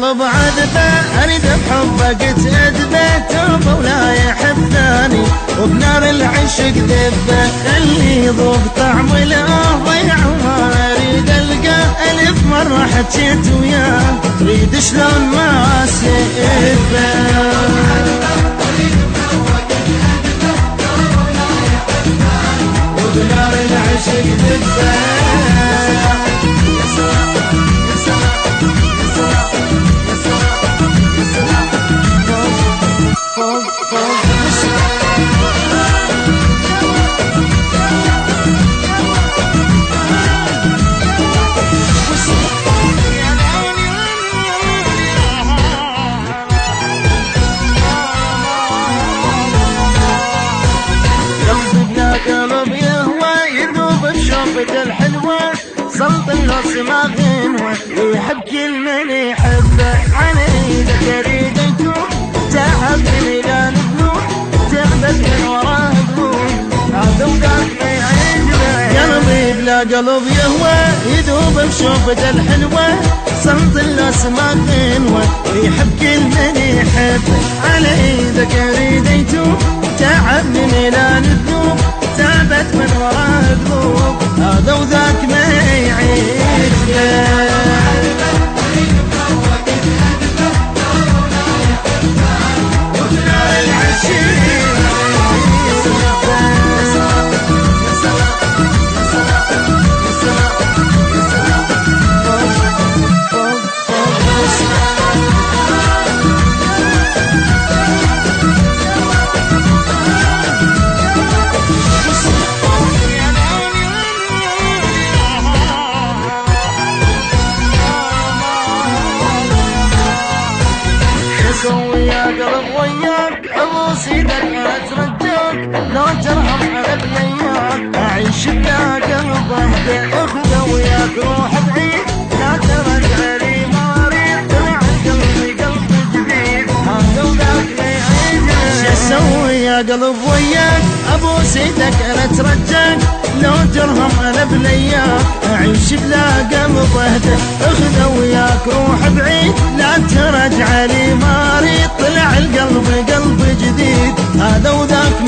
قلب عذبه اريد بحبك تأدبه توبه ولا يحب ثاني وبنار العشق ذبه خلي يذوق طعم الضيع وما اريد القاه الف مره حكيت وياه تريد شلون ما اسيبه وبنار العشق ذبه الحلوة صلت النص ما غنوة يحب كل من يحبه عن ايدك اريد يتوب تعبني لا نذوب تعبت من وراه ذنوب هذا وذاك ما يعجبه قلبي بلا قلب يهوى يذوب بشوفة الحلوة صلت النص ما غنوة يحب كل من يحبه على ايدك اريد يتوب تعبني لا نذوب تعبت من وراه ذنوب هذا وذاك ما يعيش يا قلب وياك ابوس ايدك اترجاك لو ترحم على بنياك اعيش بلا قلب اهدى اخذ وياك روح بعيد لا ترجع لي مريض طلع قلبي قلب جديد هذا وذاك ما يعيش شو اسوي يا قلب وياك ابوس ايدك اترجاك لو ترهم انا بلياك اعيش بلا قلب اهدى اخذ وياك روح بعيد لا ترجع لي مريض طلع القلب قلب جديد هذا وذاك